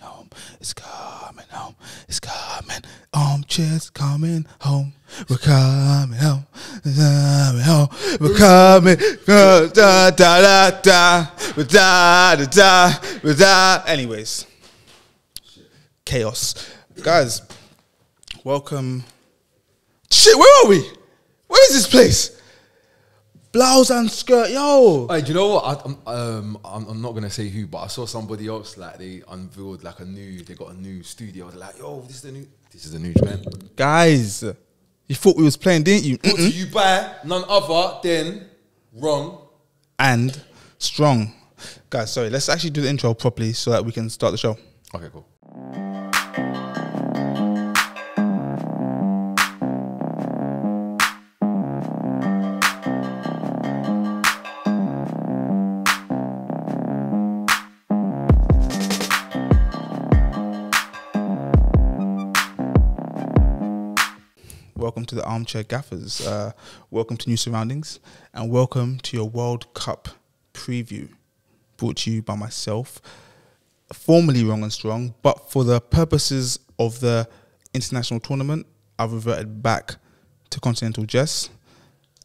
home. It's coming home. It's coming. Armchair's coming home. We're coming home. We're coming home. We're coming. Da da da da. Da da da da. Anyways, chaos, guys. Welcome. Shit, where are we? Where is this place? Blouse and skirt, yo. Hey, do you know what? I'm not gonna say who, but I saw somebody else like they unveiled like they got a new studio. They're like, yo, this is the new trend. Guys, you thought we was playing, didn't you? What do you buy? None other than wrong and strong. Guys, sorry, let's actually do the intro properly so that we can start the show. Okay, cool. Welcome to the Armchair Gaffers. Welcome to new surroundings, and welcome to your World Cup preview, brought to you by myself, formerly Wrong and Strong, but for the purposes of the international tournament, I've reverted back to Continental Jess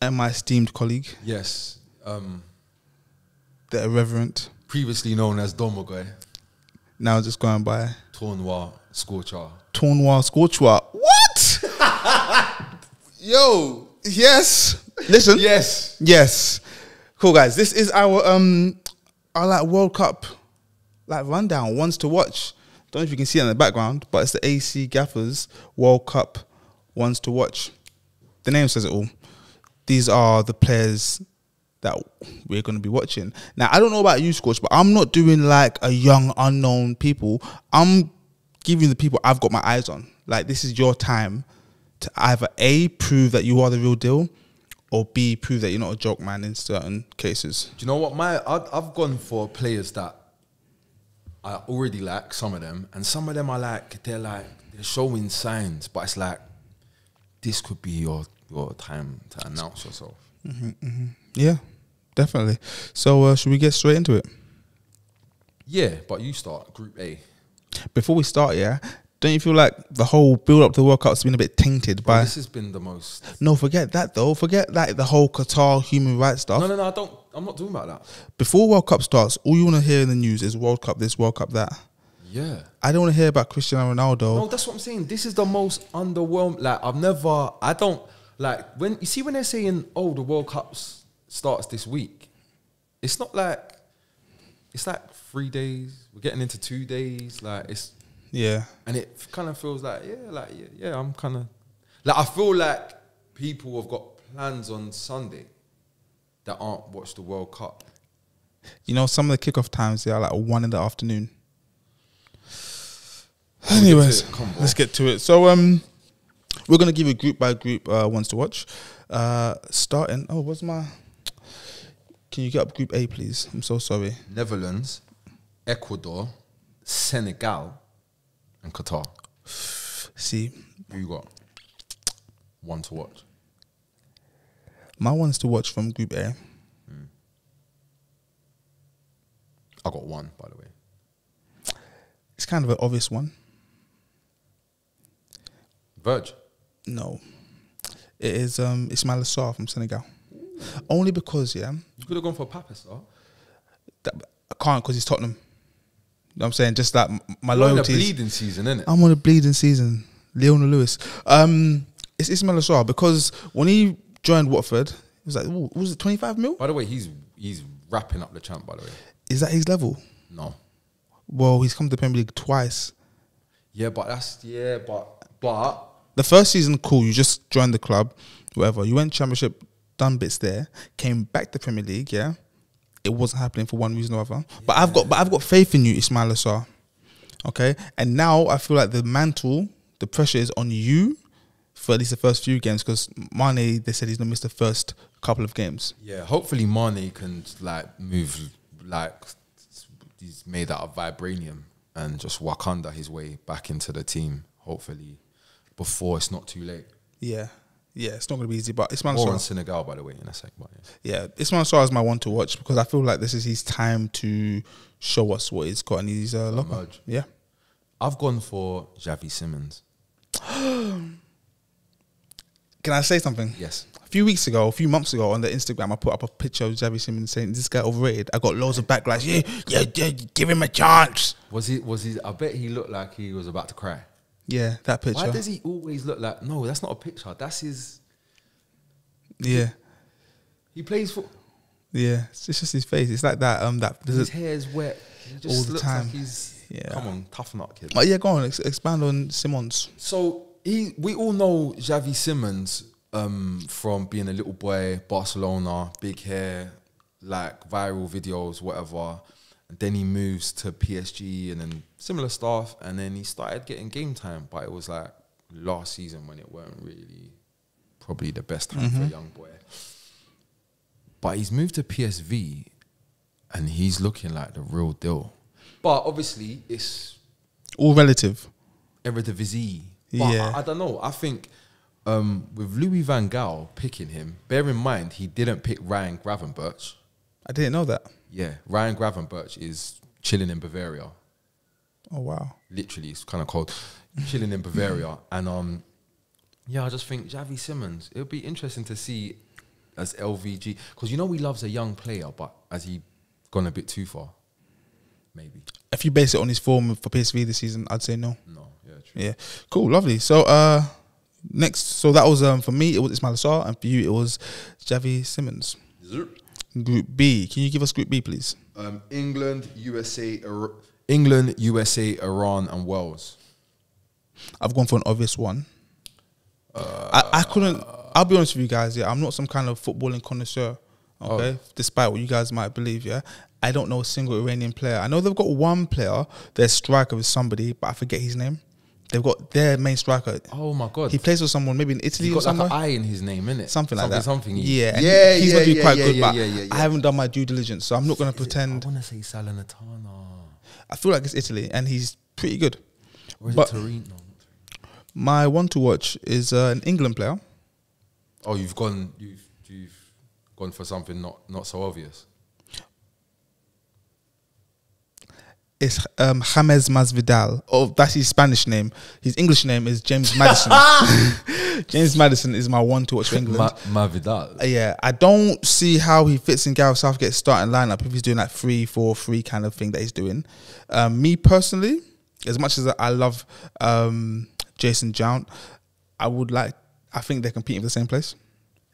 and my esteemed colleague. Yes. The irreverent. Previously known as Domogoy. Now just going by Tournoir Scorcher. Tournoir Scorcher. What? Yo, yes. Listen. Yes. Yes. Cool, guys. This is our like World Cup like rundown, ones to watch. Don't know if you can see it in the background, but it's the AC Gaffers World Cup ones to watch. The name says it all. These are the players that we're going to be watching. Now, I don't know about you, Scorch, but I'm not doing like a young, unknown people. I'm giving the people I've got my eyes on. Like, this is your time to either A, prove that you are the real deal, or B, prove that you're not a joke man in certain cases. Do you know what? I've gone for players that I already like, some of them, and some of them they're showing signs, but it's like, this could be your time to announce yourself. Yeah, definitely. So should we get straight into it? Yeah, but you start Group A. Before we start, yeah, don't you feel like the whole build-up to the World Cup's been a bit tainted by... This has been the most... No, forget that, though. Forget like the whole Qatar human rights stuff. No, I'm not talking about that. Before World Cup starts, all you want to hear in the news is World Cup this, World Cup that. Yeah. I don't want to hear about Cristiano Ronaldo. No, that's what I'm saying. This is the most underwhelming... Like, when they're saying, oh, the World Cup starts this week, it's not like... It's like 3 days. We're getting into 2 days. Like, it's... Yeah. And it kind of feels like, I'm kind of... Like, I feel like people have got plans on Sunday that aren't watch the World Cup. You know, some of the kickoff times, they are like 1 in the afternoon. Anyways, let's get to it. So, we're going to give you group by group ones to watch. Starting... Oh, what's my... Can you get up Group A, please? I'm so sorry. Netherlands, Ecuador, Senegal, and Qatar. See, who you got? One to watch. My one's to watch from Group A. I got one, by the way. It's kind of an obvious one. Verge? No. It is Ismail Assar from Senegal. Only because, yeah. You could have gone for Papis, though. I can't because he's Tottenham. You know what I'm saying? Just like my You're loyalty. on a bleeding season, innit? I'm on a bleeding season. Leona Lewis. It's Ismail Assar because when he joined Watford, it was like, ooh, was it 25 mil? By the way, he's wrapping up the champ, by the way. Is that his level? No. Well, he's come to the Premier League twice. Yeah, but but the first season, cool. You just joined the club, whatever. You went Championship, done bits there, came back to Premier League, yeah. It wasn't happening for one reason or other. Yeah. But I've got faith in you, Ismail Assar. Okay? And now I feel like the mantle, the pressure is on you for at least the first few games because Mane, they said he's gonna miss the first couple of games. Yeah, hopefully Mane can like move like he's made out of vibranium and just Wakanda his way back into the team, hopefully, before it's not too late. Yeah. Yeah, it's not going to be easy, but Ismail Or Assar. on Senegal, by the way, in a sec. But yeah, Ismail Assar is my one to watch because I feel like this is his time to show us what he's got in his locker. Emerge. Yeah. I've gone for Xavi Simons. Can I say something? Yes. A few months ago on the Instagram, I put up a picture of Xavi Simons saying, this guy overrated. I got loads of backlash. Yeah, give him a chance. Was he? I bet he looked like he was about to cry. Yeah, that picture. Why does he always look like? No, that's not a picture. That's his. Yeah. He plays for. Yeah, it's just his face. It's like that. His hair is wet. He just all the looks time. Like he's. Yeah. Come on, toughen up, kid. Oh yeah, go on. Expand on Simons. So we all know Xavi Simons from being a little boy, Barcelona, big hair, like viral videos, whatever. And then he moves to PSG and then similar stuff. And then he started getting game time, but it was like last season when it weren't really probably the best time for a young boy. But he's moved to PSV and he's looking like the real deal. But obviously it's all relative. Eredivisie. But Yeah. I don't know. I think with Louis van Gaal picking him, bear in mind he didn't pick Ryan Gravenberch. I didn't know that. Yeah, Ryan Gravenberch is chilling in Bavaria. Oh wow. Literally, it's kind of cold. Chilling in Bavaria. And yeah, I just think Xavi Simons, it'll be interesting to see as LVG. Because you know he loves a young player, but has he gone a bit too far? Maybe. If you base it on his form for PSV this season, I'd say no. No, yeah, true. Yeah, cool, lovely. So next, so that was for me it was Ismail Assar, and for you it was Xavi Simons. Group B. Can you give us Group B, please? England, USA, Iran, and Wales. I've gone for an obvious one. I couldn't. I'll be honest with you guys. Yeah, I'm not some kind of footballing connoisseur. Okay, despite what you guys might believe. Yeah, I don't know a single Iranian player. I know they've got one player. Their striker is somebody, but I forget his name. They've got their main striker. Oh my god! He plays with someone maybe in Italy He's or got somewhere. like an I in his name, innit? Something like that. Something. Yeah, and yeah. He's going to be quite good, but yeah. I haven't done my due diligence, so I'm not going to pretend. I want to say Salernitana. I feel like it's Italy, and he's pretty good. Or is But it Torino? my one to watch is an England player. Oh, you've gone for something not so obvious. It's James Masvidal. Oh, that's his Spanish name. His English name is James Madison. James Madison is my one to watch for England. Masvidal. Yeah, I don't see how he fits in Gareth Southgate's starting lineup if he's doing that 3-4-3 kind of thing that he's doing. Me personally, as much as I love Jason Jount, I think they're competing for the same place.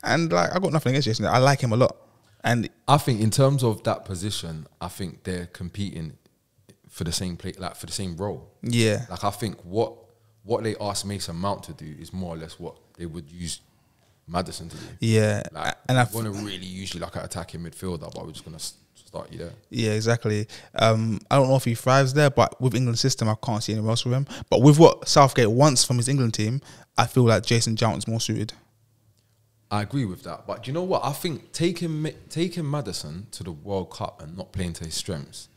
And like, I got nothing against Jason. I like him a lot. And I think in terms of that position, I think they're competing for the same play, like for the same role. yeah, Like I think what they asked Mason Mount to do is more or less what they would use Madison to do. yeah. Like, And I want to really usually like an attacking midfielder, but we're just gonna start you there. Yeah, exactly. I don't know if he thrives there, but with England's system, I can't see anywhere else for him. But with what Southgate wants from his England team, I feel like Jason Jount is more suited. I agree with that, but do you know what? I think taking Madison to the World Cup and not playing to his strengths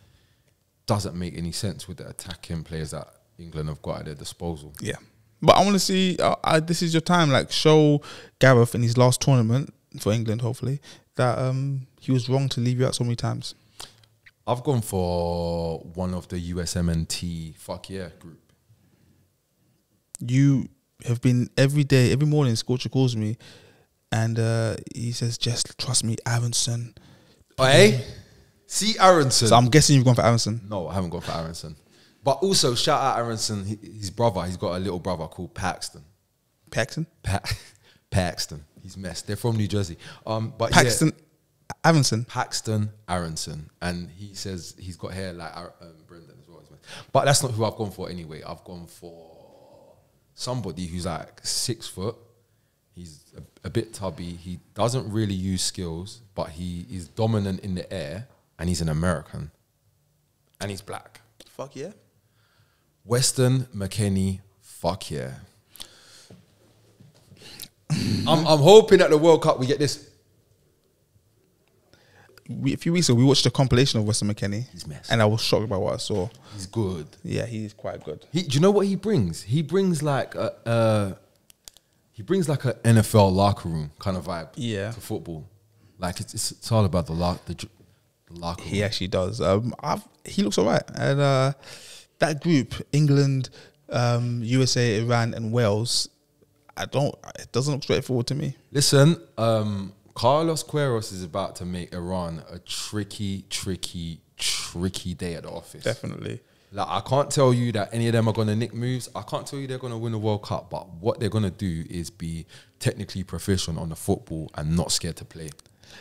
doesn't make any sense with the attacking players that England have got at their disposal. Yeah. But I want to see, this is your time, like show Gareth in his last tournament for England, hopefully, that he was wrong to leave you out so many times. I've gone for one of the USMNT fuck yeah group. You have been every morning, Scorcher calls me and he says, just trust me, Aronson. Hey? See Aronson. So I'm guessing you've gone for Aronson. No, I haven't gone for Aronson. But also, shout out Aronson, his brother. He's got a little brother called Paxton. Paxton? Paxton. He's messed. They're from New Jersey. But Paxton, yeah, Aronson. Paxton Aronson. And he says he's got hair like Brendan as well. But that's not who I've gone for anyway. I've gone for somebody who's like 6 foot. He's a bit tubby. He doesn't really use skills, but he is dominant in the air. And he's an American. And he's black. Fuck yeah. Weston McKennie, fuck yeah. I'm hoping at the World Cup we get this. A few weeks ago, we watched a compilation of Weston McKennie. He's messed. And I was shocked by what I saw. He's good. Yeah, he's quite good. Do you know what he brings? He brings like a NFL locker room kind of vibe to football. Like it's all about the locker room. He actually does. He looks all right. And that group, England, USA, Iran, and Wales, it doesn't look straightforward to me. Listen, Carlos Queiroz is about to make Iran a tricky day at the office. Definitely. Like, I can't tell you that any of them are going to nick moves. I can't tell you they're going to win a World Cup. But what they're going to do is be technically proficient on the football and not scared to play.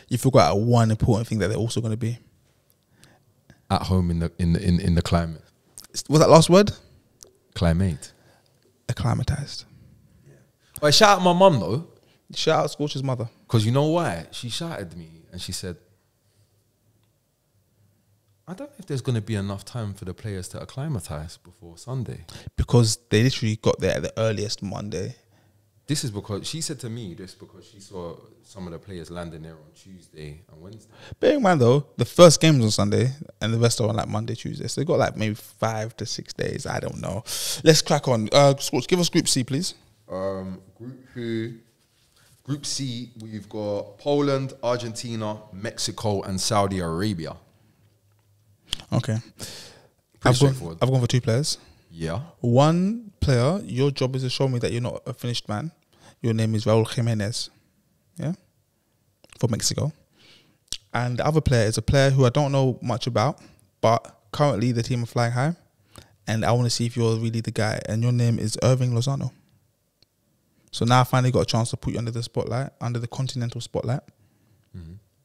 You forgot one important thing that they're also going to be At home in the climate. Was that last word? Climate. Acclimatized. Yeah. But shout out my mum though. Shout out Scorch's mother. Because you know why? She shouted me and she said, I don't know if there's going to be enough time for the players to acclimatise before Sunday. Because they literally got there at the earliest Monday. This is because, she said to me this because she saw some of the players landing there on Tuesday and Wednesday. Bear in mind though, the first game was on Sunday and the rest are on like Monday, Tuesday. So they got like maybe 5 to 6 days. I don't know. Let's crack on. Scorch, give us Group C, please. Group C, we've got Poland, Argentina, Mexico, and Saudi Arabia. Okay. Pretty straightforward. I've gone for 2 players. Yeah. One player, your job is to show me that you're not a finished man. Your name is Raul Jimenez. Yeah? For Mexico. And the other player is a player who I don't know much about, but currently the team are flying high. And I want to see if you're really the guy. And your name is Irving Lozano. So now I finally got a chance to put you under the spotlight, under the continental spotlight,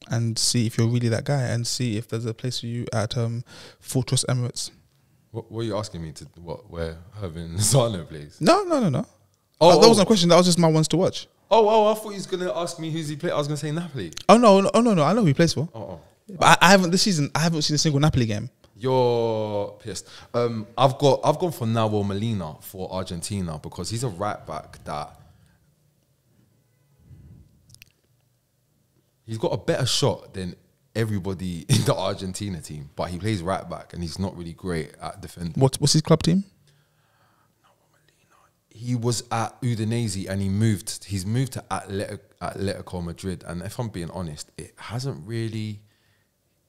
and see if you're really that guy, and see if there's a place for you at Fortress Emirates. What are you asking me to? Where Irving Lozano plays? No. Oh, that wasn't a question. That was just my ones to watch. Oh, I thought he was gonna ask me who's he play. I was gonna say Napoli. Oh no. I know who he plays for. Oh. But I haven't this season. I haven't seen a single Napoli game. You're pissed. I've gone for Nahuel Molina for Argentina because he's a right back that he's got a better shot than everybody in the Argentina team, but he plays right back and he's not really great at defending. What's his club team? He was at Udinese and he's moved to Atletico Madrid, and if I'm being honest, it hasn't really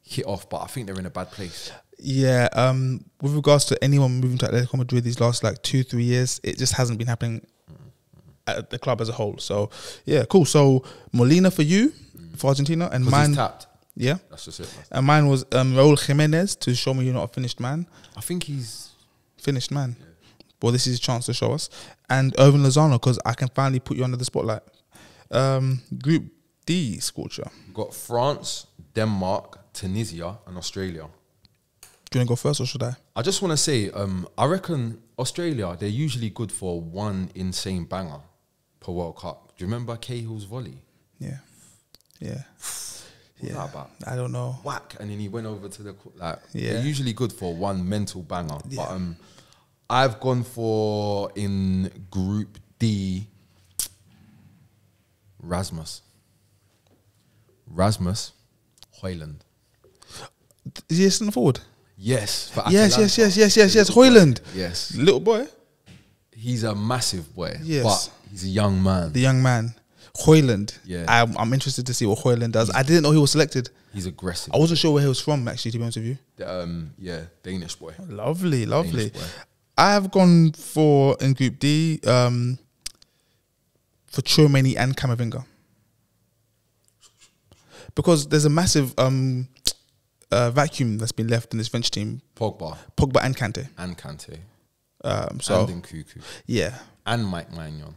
hit off, but I think they're in a bad place. Yeah, with regards to anyone moving to Atletico Madrid these last like 2-3 years, it just hasn't been happening at the club as a whole. So yeah, cool. So Molina for you, for Argentina, and mine. He's tapped. Yeah, that's just it. And mine was Raul Jimenez to show me you're not a finished man. I think he's finished man. Yeah. Well, this is a chance to show us. And Irving Lozano, because I can finally put you under the spotlight. Group D, Scorcher. We've got France, Denmark, Tunisia, and Australia. Do you want to go first or should I? I just want to say, I reckon Australia, they're usually good for one insane banger per World Cup. Do you remember Cahill's volley? Yeah. What's that about? I don't know. Whack, and then he went over to the Yeah. They're usually good for one mental banger. Yeah. But I've gone for in Group D Rasmus Højlund. Is he a centre forward? Yes. Yes. Højlund. Yes. Little boy. He's a massive boy. Yes. But he's a young man. The young man. Højlund. Yeah. I'm interested to see what Højlund does. I didn't know he was selected. He's aggressive. I wasn't sure where he was from, actually, to be honest with you. Yeah, Danish boy. Lovely. Danish boy. I have gone for, in Group D, for Tchouaméni and Camavinga. Because there's a massive vacuum that's been left in this French team. Pogba and Kante. And Kante. And Nkunku. Yeah. And Mike Maignan.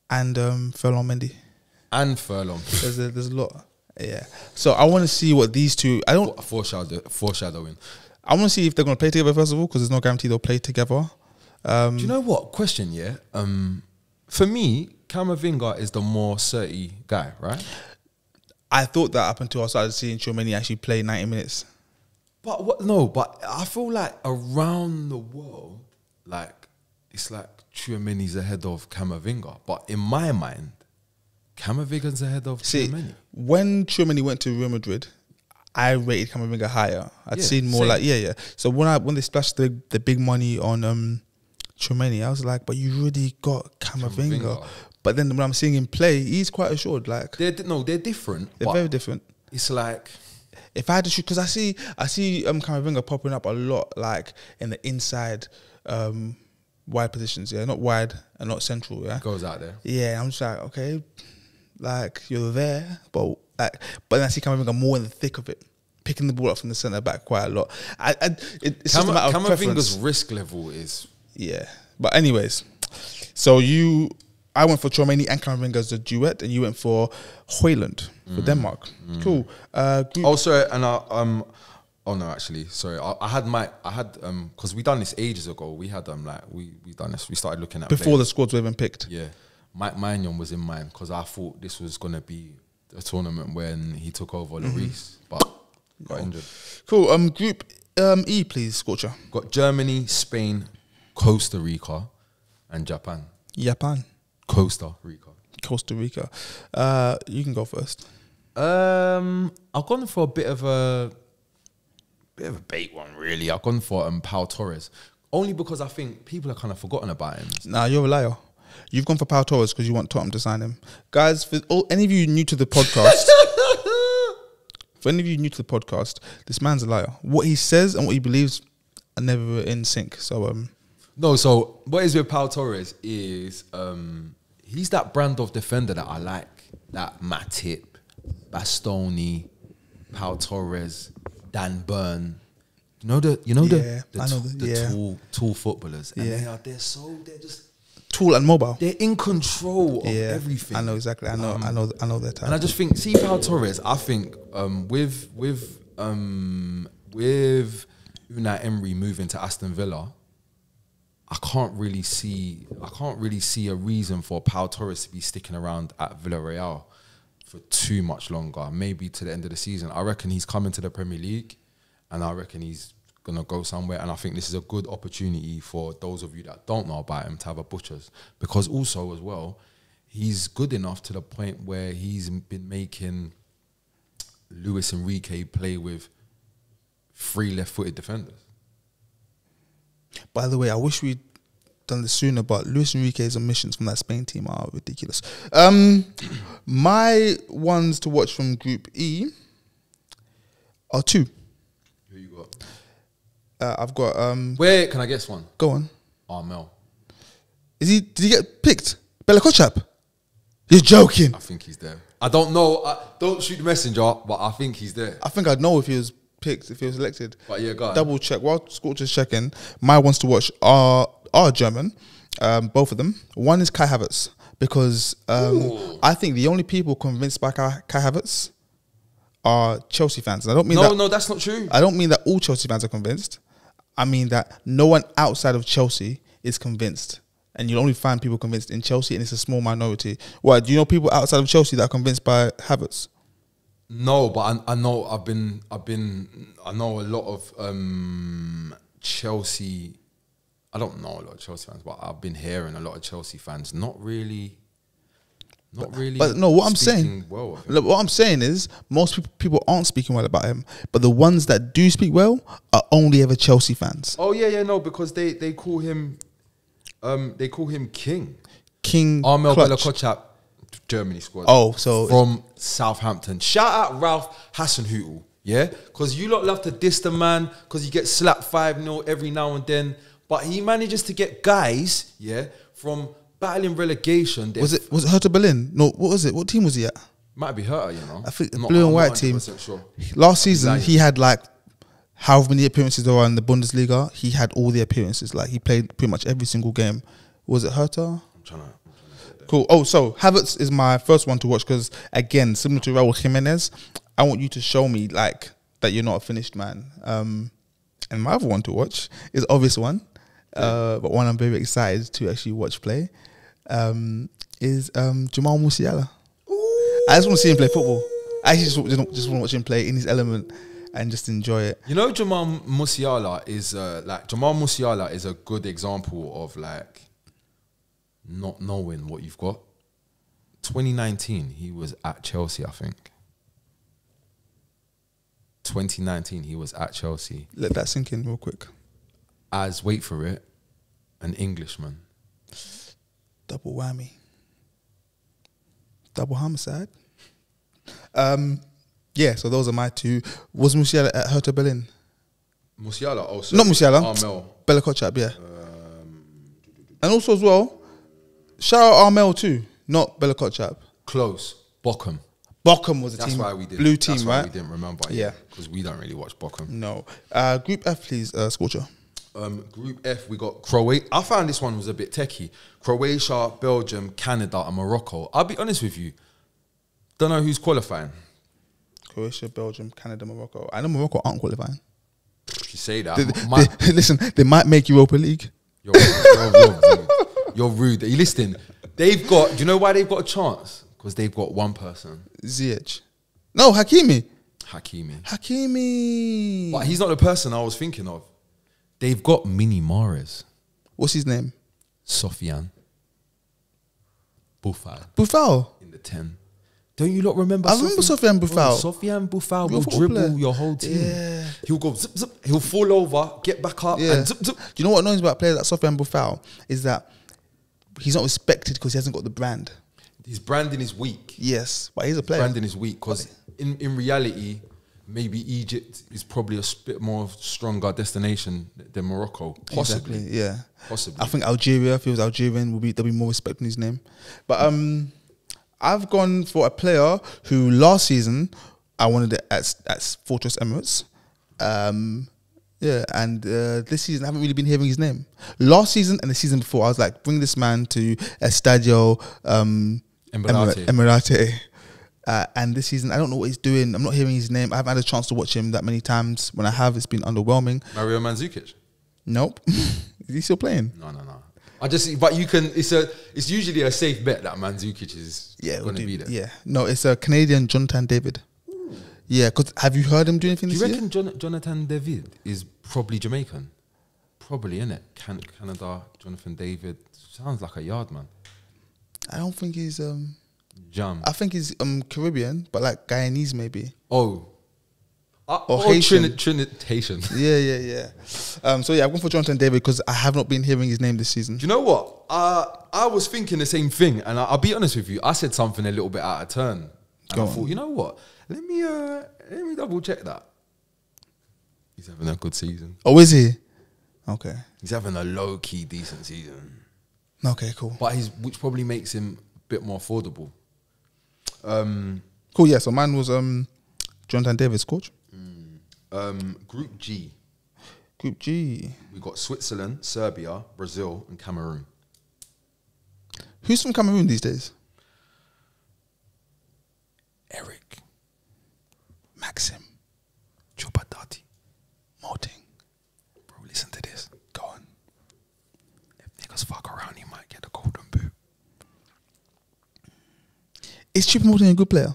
And Ferland Mendy. And Furlong. There's a lot. Yeah. So I want to see what these two... Foreshadowing. I want to see if they're going to play together, first of all, because there's no guarantee they'll play together. Do you know what? Question, yeah? For me, Camavinga is the more certy guy, right? I thought that up until I started seeing Tchouaméni actually play 90 minutes. But what? No, but I feel like around the world, like, it's like Tchouaméni's ahead of Camavinga. But in my mind, Camavinga's ahead of Tchouaméni. When Tchouaméni went to Real Madrid, I rated Camavinga higher. I'd seen more same. So when they splashed the big money on Tchouaméni, I was like, but you really got Camavinga. But then when I'm seeing him play, he's quite assured. Like they're different. They're very different. It's like if I had to shoot, because I see Camavinga popping up a lot, like in the inside wide positions, yeah, not wide and not central, yeah. Goes out there. Yeah, I'm just like, okay, like you're there, but then I see Camavinga more in the thick of it, picking the ball up from the centre back quite a lot. It's just a matter of preference. Camavinga's risk level is But anyways, so I went for Chouameni and Camavinga as a duet, and you went for Højlund for Denmark. Cool. Sorry, and oh no, actually, sorry. I had because we done this ages ago. We had we done this. We started looking at before players. the squads were even picked. Yeah, Mike Maignan was in mine because I thought this was gonna be a tournament when he took over Lloris, but got injured. Cool. Group E, please, Scorcher. Got Germany, Spain, Costa Rica, and Japan. Costa Rica. You can go first. I've gone for a bit of a bait one, really. I've gone for Pau Torres, only because I think people are kind of forgotten about him. Nah, you're a liar. You've gone for Pau Torres because you want Tottenham to sign him. Guys, for any of you new to the podcast, this man's a liar. What he says and what he believes are never in sync. So no, so what is with Pau Torres is he's that brand of defender that I like. That Matip, Bastoni, Pau Torres, Dan Burn. You know the tall footballers. And they're just tall and mobile. They're in control of everything. I know exactly. I know their type. And I just think, see Pau Torres, I think with Unai Emery moving to Aston Villa, I can't really see a reason for Pau Torres to be sticking around at Villarreal for too much longer. Maybe to the end of the season. I reckon he's coming to the Premier League, and I reckon he's gonna go somewhere. And I think this is a good opportunity for those of you that don't know about him to have a butchers, because also as well, he's good enough to the point where he's been making Luis Enrique play with 3 left-footed defenders. By the way, I wish we'd done this sooner, but Luis Enrique's omissions from that Spain team are ridiculous. My ones to watch from Group E are 2. Who you got? I've got... Wait, can I guess one? Go on. Armel. Did he get picked? Bella Kochap? You're joking. I think he's there. I don't know. Don't shoot the messenger, but I think he's there. I think I'd know if he was picked, if he was selected. But yeah, go on. Double check. While Scorcher's checking, my ones to watch are German. Both of them. One is Kai Havertz, because I think the only people convinced by Kai Havertz are Chelsea fans. And I don't mean no, that's not true. I don't mean that all Chelsea fans are convinced. I mean that no one outside of Chelsea is convinced. And you'll only find people convinced in Chelsea, and it's a small minority. Why? Do you know people outside of Chelsea that are convinced by Havertz? No, but I know I know a lot of Chelsea. I don't know a lot of Chelsea fans, but I've been hearing a lot of Chelsea fans not really. But no, what I'm saying, look, what I'm saying is most people aren't speaking well about him, but the ones that do speak well are only ever Chelsea fans. Oh yeah, no, because they call him King. Armel Bella Kochap, Germany squad. Oh, so from Southampton. Shout out Ralph Hasenhüttl, yeah, because you lot love to diss the man because he gets slapped 5-0 every now and then, but he manages to get guys, yeah, from battling relegation. Was it Hertha Berlin? No, what was it? What team was he at? Might be Hertha, you know. I think the blue and white team. Sure. Last season, he had like however many appearances there are in the Bundesliga. He had all the appearances. Like he played pretty much every single game. Was it Hertha? I'm trying to cool. Oh, so Havertz is my first one to watch because, again, similar to Raul Jimenez, I want you to show me like that you're not a finished man. And my other one to watch is obvious one, but one I'm very excited to actually watch play is Jamal Musiala. Ooh. I just want to see him play football. I actually just want to watch him play in his element and just enjoy it. You know, Jamal Musiala is a good example of like not knowing what you've got. 2019, he was at Chelsea, I think. 2019, he was at Chelsea. Let that sink in real quick. As, wait for it, an Englishman. Double whammy. Double homicide. Yeah, so those are my two. Was Musiala at Hertha Berlin? Musiala also. Not Musiala. Armel. Bella Kotchap, yeah. And also as well, shout out Armel too, not Bella Kotchap. Close. Bochum. Bochum was a That's team. why we did. Blue team, that's why right? we didn't remember. Yeah. Because we don't really watch Bochum. No. Group F, please, Scorcher. Group F, we got Croatia. I found this one was a bit techie. Croatia, Belgium, Canada, and Morocco. I'll be honest with you. Don't know who's qualifying. Croatia, Belgium, Canada, Morocco. I know Morocco aren't qualifying. You say that. Listen, they might make Europa League. You're rude. You're rude. Are you listening? They've got. Do you know why they've got a chance? Because they've got one person. Ziyech. No, Hakimi. Hakimi. But he's not the person I was thinking of. They've got Mini Mahrez. What's his name? Sofiane Boufal. Boufal. In the 10. Don't you lot remember? I remember Sofiane Boufal. Sofiane Boufal will dribble your whole team. Yeah. He'll go zip, zip. He'll fall over, get back up, and zip, zip. Do you know what annoys me about players like Sofiane Boufal is that he's not respected because he hasn't got the brand. His branding is weak. Yes, but he's a player. Branding is weak because in reality, maybe Egypt is probably a bit more stronger destination than Morocco. Possibly, exactly, yeah. Possibly. I think Algeria, if he was Algerian, there'll be more respect in his name. But I've gone for a player who last season I wanted it at Fortress Emirates. Yeah, and this season I haven't really been hearing his name. Last season and the season before, I was like, bring this man to Estadio Emirate. And this season, I don't know what he's doing. I'm not hearing his name. I haven't had a chance to watch him that many times. When I have, it's been underwhelming. Mario Mandzukic? Nope. Is he still playing? No. But you can. It's usually a safe bet that Mandzukic is going to be there. Yeah. No, it's a Canadian Jonathan David. Ooh. Yeah, because have you heard him do anything this year? Do you reckon Jonathan David is probably Jamaican? Probably, innit? Canada, Jonathan David. Sounds like a yard man. I don't think he's... Jam. I think he's Caribbean, but like Guyanese maybe. Or Haitian. Haitian. Yeah. So yeah, I've gone for Jonathan David because I have not been hearing his name this season. Do you know what? I was thinking the same thing, and I'll be honest with you. I said something a little bit out of turn, and I thought, you know what? Let me double check that. He's having a good season. Oh, is he? Okay. He's having a low key decent season. Okay, cool. But which probably makes him a bit more affordable. Cool. Yeah. So mine was Jonathan David's coach. Group G. Group G. We got Switzerland, Serbia, Brazil, and Cameroon. Who's from Cameroon these days? Eric, Maxim, Choupadati, Moting. Bro, listen to this. Go on. If niggas fuck around, he might get a golden boot. Is Choupo-Moting a good player?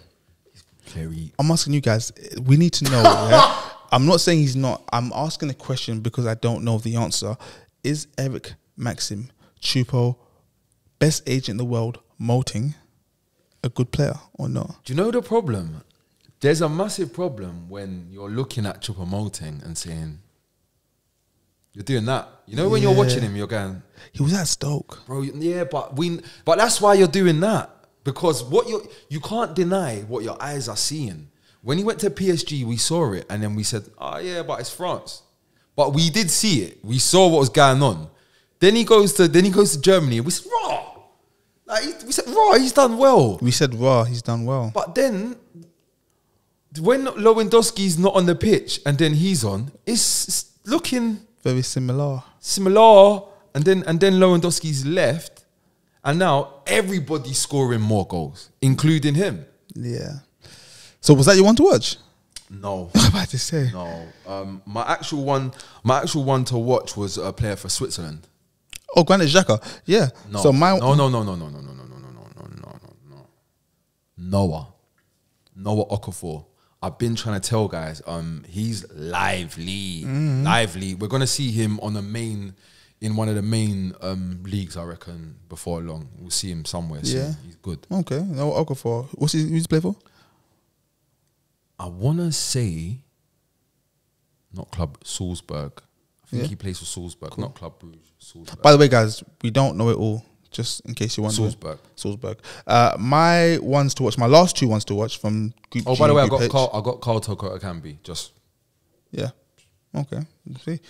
Very. I'm asking you guys. We need to know. Yeah? I'm not saying he's not. I'm asking a question because I don't know the answer. Is Eric Maxim Choupo, best agent in the world, Moting, a good player or not? Do you know the problem? There's a massive problem when you're looking at Choupo-Moting and saying, you're doing that. You know when you're watching him, you're going... He was at Stoke. Bro, yeah, but that's why you're doing that. Because you can't deny what your eyes are seeing. When he went to PSG, we saw it, and then we said, "Oh yeah, but it's France." But we did see it. We saw what was going on. Then he goes to Germany, and we said, "Raw." We said, "Raw, he's done well." We said, "Raw, he's done well." But then, when Lewandowski's not on the pitch, and then he's on, it's looking very similar. And then Lewandowski's left. And now everybody's scoring more goals, including him. Yeah. So was that your one to watch? No. I was about to say. No. My actual one to watch was a player for Switzerland. Oh, Granit Xhaka. Yeah. No. So my No. Noah Okafor. I've been trying to tell guys, he's lively. Lively. We're gonna see him in one of the main leagues, I reckon, before long. We'll see him somewhere soon. Yeah. He's good. Okay. No, Okafor. Who's he play for? I want to say, not Club Salzburg. I think he plays for Salzburg, not Club Bruges. Salzburg. By the way, guys, we don't know it all. just in case you want. Salzburg. My ones to watch. My last 2 ones to watch from Group G. Oh, by the way, I Group H. got Carl Toko at Canby. Just Yeah. Okay. See.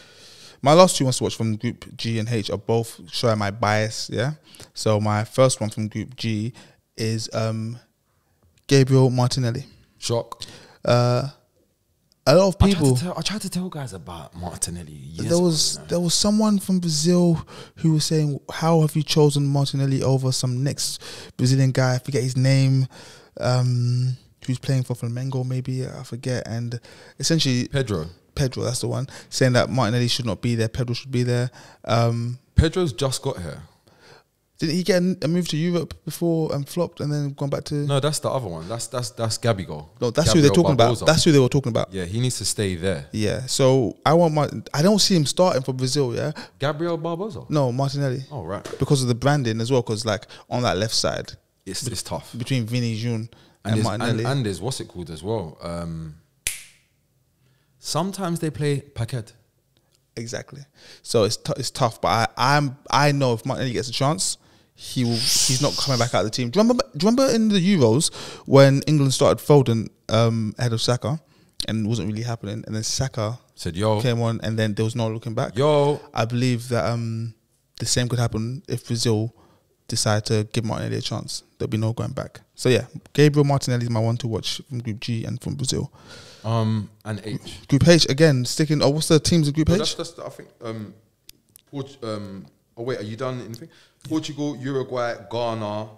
My last 2 ones to watch from Group G and H are both showing my bias. Yeah. So my first one from Group G is Gabriel Martinelli. shock. A lot of people. I tried to tell guys about Martinelli. There was someone from Brazil who was saying, "How have you chosen Martinelli over some next Brazilian guy? I forget his name. Who's playing for Flamengo? Maybe I forget." And essentially, Pedro, that's the one, saying that Martinelli should not be there. Pedro should be there. Pedro's just got here. Didn't he get a move to Europe before and flopped and then gone back to? No, that's the other one. That's Gabigol. No, that's who they're talking about. That's who they were talking about. Yeah, he needs to stay there. Yeah, so I don't see him starting for Brazil. Yeah, Gabriel Barbosa. No, Martinelli. Oh right, because of the branding as well. Because like on that left side, it's tough between Vinny June and Martinelli. And there's what's it called as well. Sometimes they play Paquet. Exactly. So it's tough, but I know if Martinelli gets a chance, he's not coming back out of the team. Do you remember in the Euros when England started Foden ahead of Saka and it wasn't really happening, and then Saka said yo came on and then there was no looking back. I believe that the same could happen if Brazil decide to give Martinelli a chance. There'll be no going back. So yeah, Gabriel Martinelli is my one to watch from Group G and from Brazil. And H. Group H again, sticking. Oh, what's the teams in Group H? That's I think. Oh wait, are you done? Anything? Portugal, Uruguay, Ghana,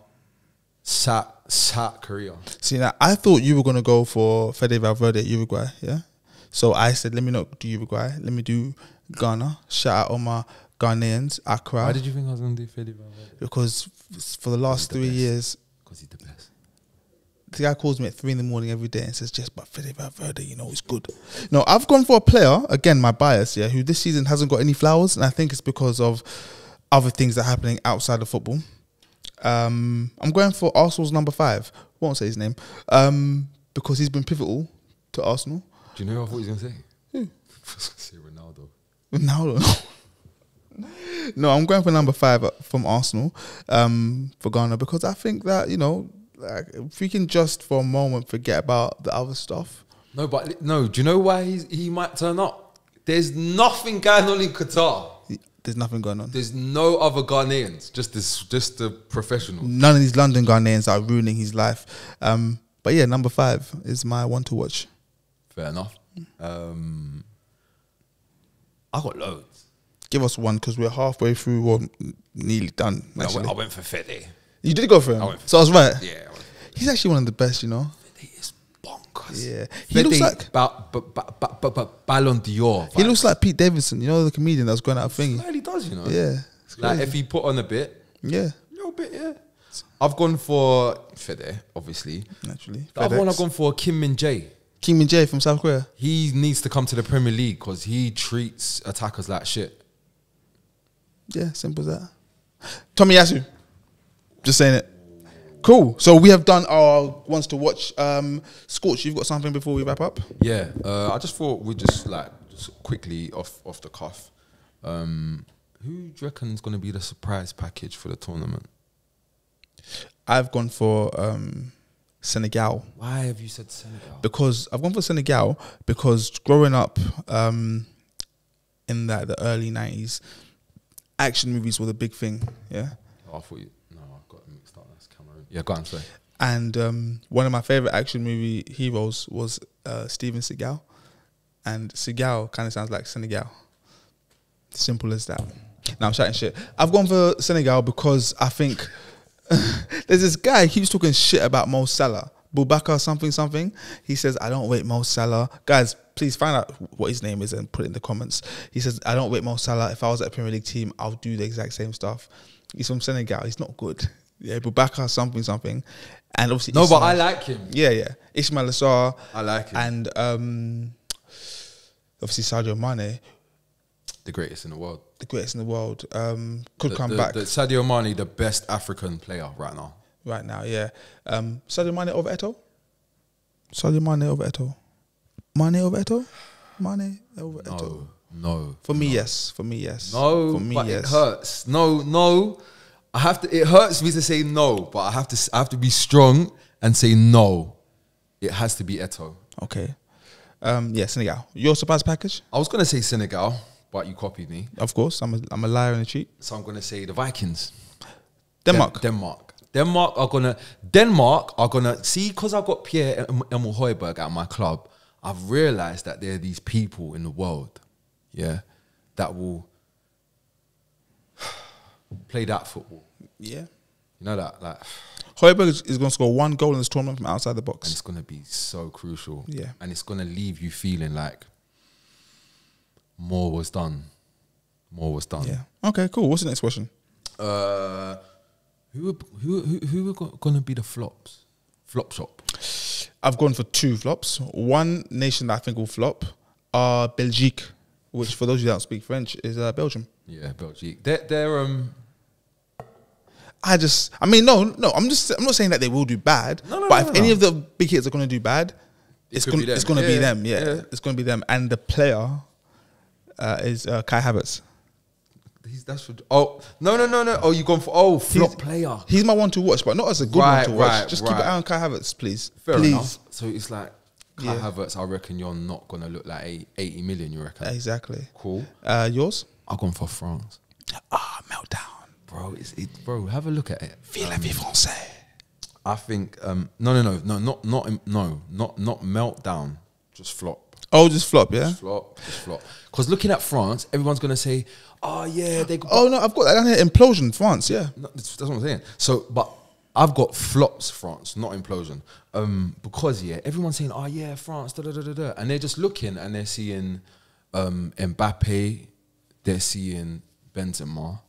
South Korea. See, now I thought you were gonna go for Fede Valverde at Uruguay. Yeah. So I said, let me not do Uruguay. Let me do Ghana. Shout out all my Ghanaians, Accra. Why did you think I was gonna do Fede Valverde? Because for the last 3 years, because he's the best. The guy calls me at 3 in the morning every day and says, "Just but Fede Valverde, you know, it's good." No, I've gone for a player, again, my bias, yeah, who this season hasn't got any flowers, and I think it's because of other things that are happening outside of football. I'm going for Arsenal's number 5. Won't say his name, because he's been pivotal to Arsenal. Do you know what I thought he was going to say? Who? I was going to say Ronaldo. Ronaldo. No, I'm going for number 5 from Arsenal for Ghana, because I think that, you know, like, if we can just for a moment forget about the other stuff. No, but no, do you know why he might turn up? There's nothing going on in Qatar. There's nothing going on. There's no other Ghanaians, just the professionals. None of these London Ghanaians are ruining his life. But yeah, number 5 is my one to watch. Fair enough. I got loads. Give us one, because we're halfway through or nearly done. I went for Fede. You did go for him? So I was right? Yeah. He's actually one of the best, you know. Fede is bonkers. Yeah. He looks like Ballon d'Or. He looks like Pete Davidson, you know, the comedian that was going out of thingy. He really does, you know. Yeah. Like if he put on a bit. Yeah. A little bit, yeah. I've gone for Fede, obviously. Naturally. The other one I've gone for Kim Min-jae. Kim Min-jae from South Korea. He needs to come to the Premier League because he treats attackers like shit. Yeah, simple as that. Tomiyasu. Just saying it. Cool. So we have done our ones to watch. Scorch, you've got something before we wrap up? Yeah. I just thought we'd just quickly off the cuff. Who do you reckon is going to be the surprise package for the tournament? I've gone for Senegal. Why have you said Senegal? Because I've gone for Senegal because growing up in the early 90s, action movies were the big thing. Yeah. Oh, I thought you. No, I've got mixed up. That's Cameroon. Yeah, go on, sorry. And one of my favorite action movie heroes was Steven Seagal, and Seagal kind of sounds like Senegal. Simple as that. Now I'm shouting shit. I've gone for Senegal because I think there's this guy who keeps talking shit about Mo Salah, Boubacar something. He says, "I don't rate Mo Salah." Guys, please find out what his name is and put it in the comments. He says, "I don't rate Mo Salah. If I was at a Premier League team, I'll do the exact same stuff." He's from Senegal. He's not good. Yeah, Boubacar something. And obviously no, but I like him. Yeah. Ismail Assar. I like him. And obviously Sadio Mane. The greatest in the world. Could come back. The Sadio Mane, the best African player right now. Right now, yeah. Sadio Mane over Eto'o? Sadio Mane over Eto'o? Mane over Eto'o? Mane over Eto'o? No. For me, yes. For me, yes. No, for me, but yes. It hurts. No. I have to. It hurts me to say no, but I have to be strong and say no. It has to be Eto'o. Okay. Yeah, Senegal. Your surprise package? I was gonna say Senegal, but you copied me. Of course, I'm a liar and a cheat. So I'm gonna say the Vikings. Denmark. Denmark are gonna see, because I've got Pierre Emil Højbjerg at my club. I've realised that there are these people in the world, yeah, that will play that football. Yeah. You know that, like, Højbjerg is going to score 1 goal in this tournament from outside the box. and it's going to be so crucial. Yeah. And it's going to leave you feeling like more was done. More was done. Yeah. Okay, cool. What's the next question? Who are going to be the flops? Flop shop. I've gone for 2 flops. One nation that I think will flop are Belgique, which for those of you that don't speak French is Belgium. Yeah, Belgique. They're I'm not saying that they will do bad. But if any of the big hits are going to do bad, it's going to be them. Yeah, it's going to be them. And the player is Kai Havertz. No. Oh, you gone for flop player. He's my one to watch, but not as a good one to watch. Just keep an eye on Kai Havertz, please. Fair please. enough. So it's like Kai Havertz. I reckon you're not gonna look like 80 million. You reckon? Exactly. Cool. Yours? I've gone for France. Meltdown, Bro, bro, have a look at it. Vive la vie français. I think not meltdown, just flop. Oh, just flop, yeah. Just flop. Because looking at France, everyone's gonna say, "Oh yeah, they." Oh no, I've got that down here. Implosion, France. Yeah, No, that's what I'm saying. So, but I've got flops, France, not implosion. Because everyone's saying, "Oh yeah, France," and they're just looking and they're seeing Mbappe, they're seeing Benzema.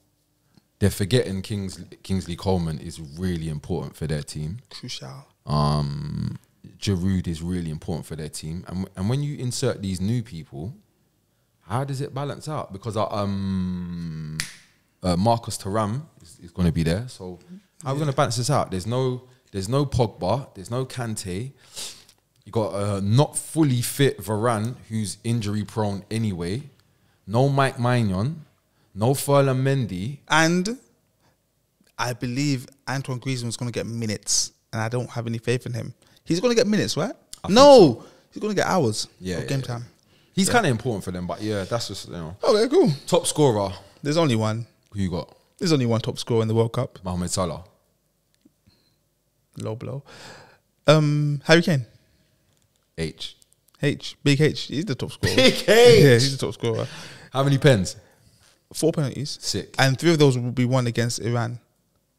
They're forgetting Kingsley Coleman is really important for their team. crucial. Giroud is really important for their team. And when you insert these new people, how does it balance out? Because Marcus Thuram is going to be there. So how are we going to balance this out? There's no Pogba. There's no Kante. You got a not fully fit Varane, who's injury prone anyway. No Mike Maignan. No Ferland Mendy. And I believe Antoine Griezmann's going to get minutes, and I don't have any faith in him. He's going to get minutes, right? He's going to get hours of game time. He's kind of important for them, but yeah, that's just, Okay, cool. Top scorer. There's only one. Who you got? There's only one top scorer in the World Cup. Mohamed Salah. Low blow. Harry Kane. H. Big H. He's the top scorer. Big H. Yeah, he's the top scorer. How many pens? 4 penalties. Sick. And 3 of those will be won against Iran.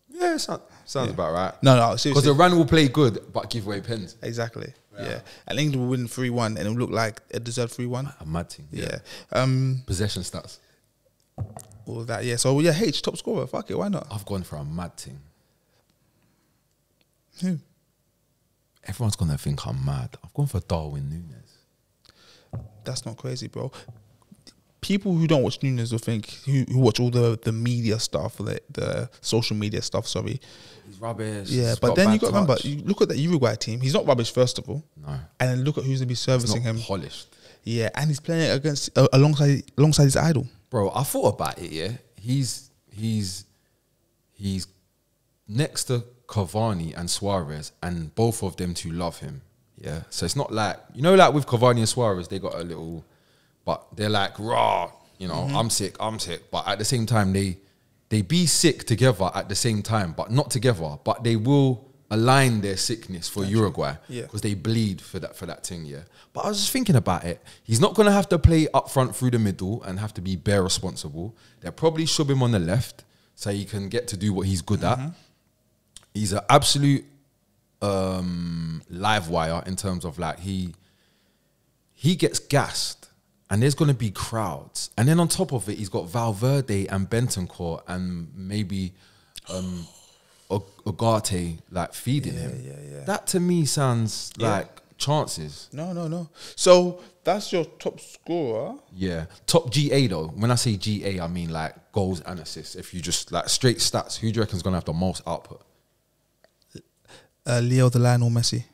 Yeah, sounds about right. No, seriously. Because Iran will play good, but give away pens. Exactly. Yeah. And England will win 3-1, and it'll look like it deserved 3-1. A mad thing. Yeah. Possession stats. All of that. Yeah. So yeah, H top scorer. Fuck it. Why not? I've gone for a mad thing. Who? Everyone's gonna think I'm mad. I've gone for Darwin Núñez. That's not crazy, bro. People who don't watch Núñez will think, who watch all the media stuff, the social media stuff, sorry. He's rubbish. Yeah, but then you got to remember, you look at the Uruguay team, he's not rubbish, first of all. No. And then look at who's going to be servicing him. Polished. Yeah, and he's playing against alongside his idol. Bro, I thought about it, yeah. He's next to Cavani and Suarez, and both of them two love him. Yeah. So it's not like, like with Cavani and Suarez, they got a little, but they're like, raw, I'm sick. But at the same time, they be sick together at the same time, but not together. But they will align their sickness for Uruguay because they bleed for that thing, yeah. But I was just thinking about it. He's not going to have to play up front through the middle and have to be bare responsible. They'll probably shove him on the left so he can get to do what he's good at. He's an absolute live wire in terms of like he gets gassed. And there's going to be crowds. And then on top of it, he's got Valverde and Bentancur and maybe Ugarte like feeding him. Yeah. That to me sounds like chances. No. So that's your top scorer? Yeah. Top GA though. When I say GA, I mean like goals and assists. If you just like straight stats, who do you reckon is going to have the most output? Leo the Lionel Messi.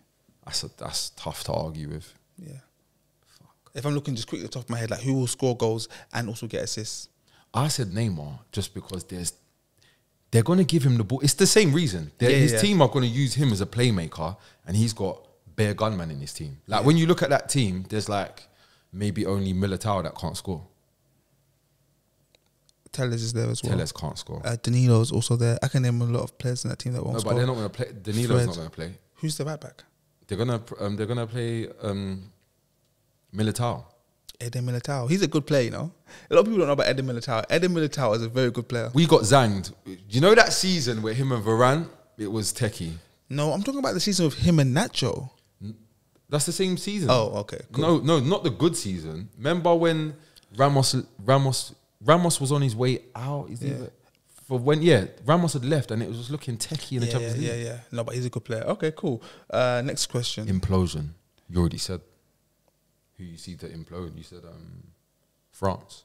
That's tough to argue with. Yeah. If I'm looking just quickly at the top of my head, like who will score goals and also get assists? I said Neymar just because they're going to give him the ball. It's the same reason. His yeah. team are going to use him as a playmaker, and he's got bare gunman in his team. Like, when you look at that team, there's like maybe only Militao that can't score. Tellez is there as well. Tellez can't score. Danilo's also there. I can name a lot of players in that team that won't No, score. but they're not going to play. Danilo's not going to play. Who's the right back? They're gonna play Militao. Eden Militao. He's a good player, you know. A lot of people don't know about Eden Militao. Eden Militao is a very good player. We got zanged. You know that season where him and Varane, it was techie. No, I'm talking about the season with him and Nacho. That's the same season. Oh, okay. Cool. No, not the good season. Remember when Ramos was on his way out? Ramos had left and it was just looking techie in the Champions League. Yeah. No, but he's a good player. Okay, cool. Next question. Implosion. You already said who you see to implode. You said France.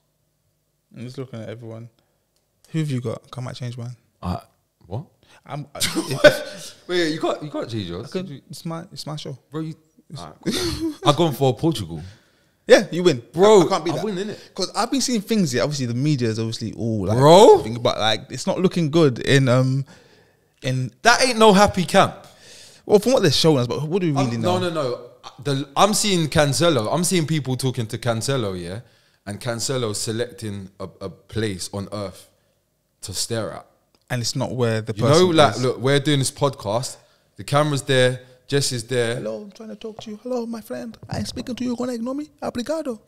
I'm just looking at everyone. Who have you got? I might change mine. What? If Wait, you can't change yours. it's my show. Bro, I've gone for Portugal. Yeah, you win. Bro, I can't beat that. win, innit? Because I've been seeing things here. Obviously, the media is obviously all like, bro, but like it's not looking good in that ain't no happy camp. Well, from what they're showing us, but what do we really know? No. I'm seeing Cancelo. I'm seeing people talking to Cancelo, yeah, and Cancelo selecting a place on earth to stare at. And it's not where the You person know, like, is. look, we're doing this podcast. The camera's there. Jess is there. Hello, I'm trying to talk to you. Hello, my friend. I'm speaking to you. Gonna ignore me? Obrigado.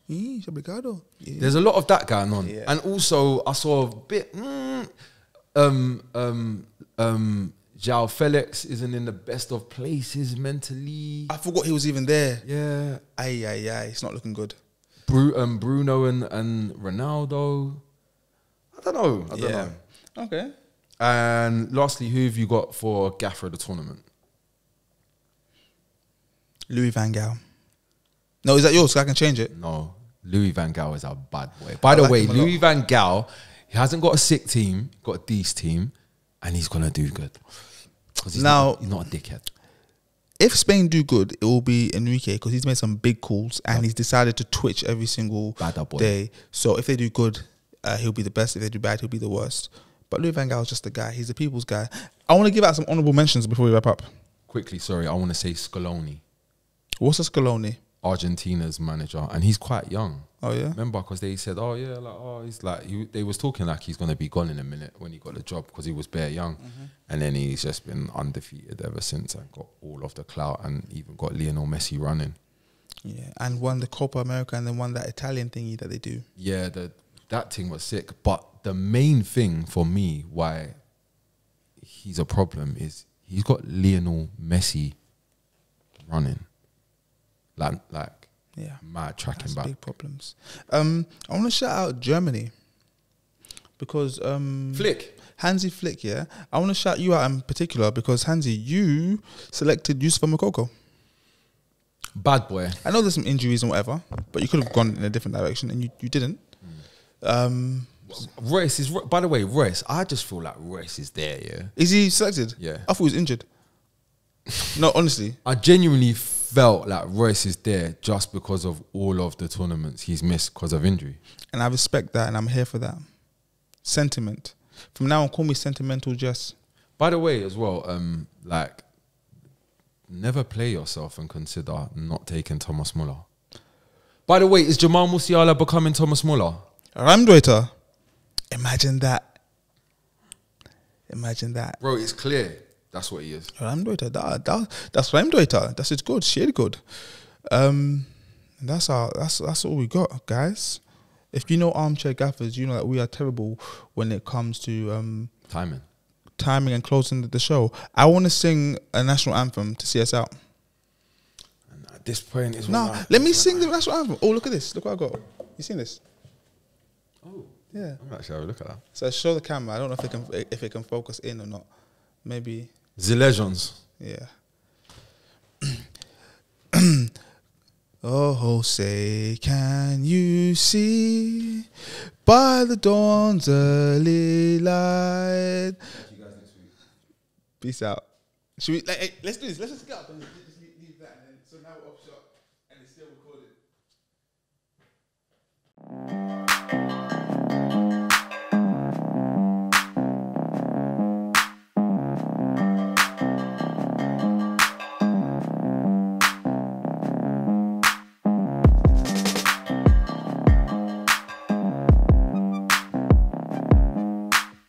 Yes, obrigado. Yeah. There's a lot of that going on. Yeah. And also, I saw a bit... João Felix isn't in the best of places mentally. I forgot he was even there. Yeah. Aye. It's not looking good. Bruno and Ronaldo. I don't know. Okay. And lastly, who have you got for Gaffer the tournament? Louis Van Gaal. No, is that yours? So I can change it. No, Louis Van Gaal is a bad boy. By the way, Louis Van Gaal, he hasn't got a sick team, got a decent team, and he's gonna do good. He's not a dickhead. If Spain do good, it will be Enrique because he's made some big calls and he's decided to twitch every single day. So if they do good, he'll be the best. If they do bad, he'll be the worst. But Louis Van Gaal is just the guy. He's the people's guy. I want to give out some honourable mentions before we wrap up. Quickly, sorry, I want to say Scaloni. What's a Scaloni? Argentina's manager, and he's quite young. Oh yeah, remember because they said, he's like they was talking like he's gonna be gone in a minute when he got the job because he was bare young, and then he's just been undefeated ever since and got all of the clout and even got Lionel Messi running. Yeah, and won the Copa America and then won that Italian thingy that they do. Yeah, that thing was sick. But the main thing for me why he's a problem is he's got Lionel Messi running. Like mad tracking back. Big problems. I want to shout out Germany because Hansi Flick, yeah. I want to shout you out in particular because Hansi, you selected Youssoufa Moukoko. Bad boy. I know there's some injuries and whatever, but you could have gone in a different direction and you didn't. Royce is, by the way, Royce, I just feel like Royce is there, yeah. Is he selected? Yeah. I thought he was injured. No, honestly. I genuinely felt like Royce is there just because of all of the tournaments he's missed because of injury. And I respect that and I'm here for that. Sentiment. From now on, call me sentimental Jess. By the way, as well, never play yourself and consider not taking Thomas Muller. By the way, is Jamal Musiala becoming Thomas Muller? Ramdeuter. Imagine that. Imagine that. Bro, it's clear. That's what he is. Ramdeuter. That's Ramdeuter. That's good. Shit good. That's all we got, guys. If you know Armchair Gaffers, you know that we are terrible when it comes to timing and closing the show. I want to sing a national anthem to see us out. And at this point, it's let me sing the national anthem. Oh, look at this. Look what I got. You seen this? Oh, yeah. I'm actually having a look at that. So show the camera. I don't know if it can focus in or not. Maybe the legends. Yeah. Oh, say, can you see by the dawn's early light? See you guys next week. Peace out. Should we? Let's do this. Let's just get up.